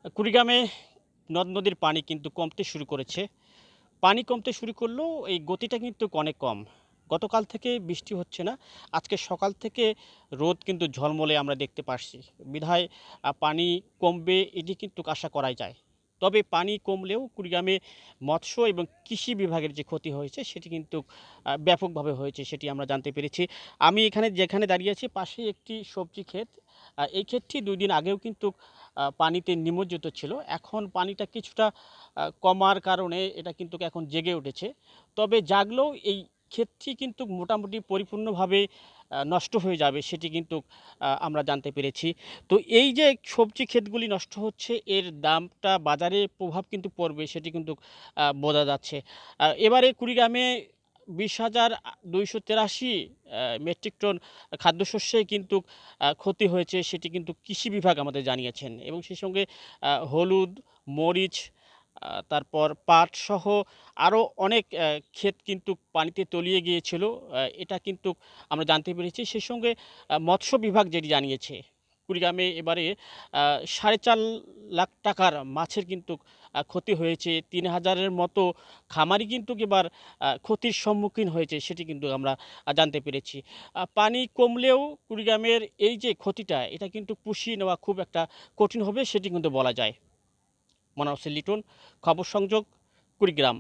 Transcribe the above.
কুড়িগ্রামে নদ নদীর পানি কিন্তু কমতে শুরু করেছে। পানি কমতে শুরু করলেও এই গতিটা কিন্তু অনেক কম। গতকাল থেকে বৃষ্টি হচ্ছে না। আজকে সকাল থেকে রোদ কিন্তু ঝলমলে আমরা দেখতে পারছি। বিধায় পানি কমবে এটি কিন্তু আশা করাই যায়। তবে পানি কমলেও কুড়িগ্রামে মৎস্য এবং কৃষি বিভাগের যে ক্ষতি হয়েছে সেটি কিন্তু ব্যাপকভাবে হয়েছে সেটি আমরা জানতে পেরেছি। আমি এখানে যেখানে দাঁড়িয়ে আছি পাশেই একটি সবজি ক্ষেত। এই ক্ষেতটি ২ দিন আগেও কিন্তু পানিতে নিমজ্জিত ছিল। এখন পানিটা কিছুটা কমার কারণে এটা কিন্তু এখন জেগে উঠেছে। তবে জাগলেও এই ক্ষেতটি কিন্তু মোটামুটি পরিপূর্ণভাবে নষ্ট হয়ে যাবে সেটি কিন্তু আমরা জানতে পেরেছি। তো এই যে সবজি ক্ষেতগুলি নষ্ট হচ্ছে এর দামটা বাজারে প্রভাব কিন্তু পড়বে সেটি কিন্তু বোঝা যাচ্ছে। এবারে কুড়িগ্রামে ২০,২৮৩ মেট্রিক টন খাদ্যশস্যে কিন্তু ক্ষতি হয়েছে সেটি কিন্তু কৃষি বিভাগ আমাদের জানিয়েছেন এবং সেই সঙ্গে হলুদ, মরিচ, তারপর পাটসহ আরও অনেক ক্ষেত কিন্তু পানিতে তলিয়ে গিয়েছিল। এটা কিন্তু আমরা জানতে পেরেছি। সেই সঙ্গে মৎস্য বিভাগ যেটি জানিয়েছে, কুড়িগ্রামে এবারে ৪.৫ লাখ টাকার মাছের কিন্তু ক্ষতি হয়েছে। ৩,০০০ এর মতো খামারি কিন্তু এবার ক্ষতির সম্মুখীন হয়েছে সেটি কিন্তু আমরা জানতে পেরেছি। পানি কমলেও কুড়িগ্রামের এই যে ক্ষতিটা এটা কিন্তু পুষিয়ে নেওয়া খুব একটা কঠিন হবে সেটি কিন্তু বলা যায়। মনোয়ার হোসেন লিটন, খবর সংযোগ, কুড়িগ্রাম।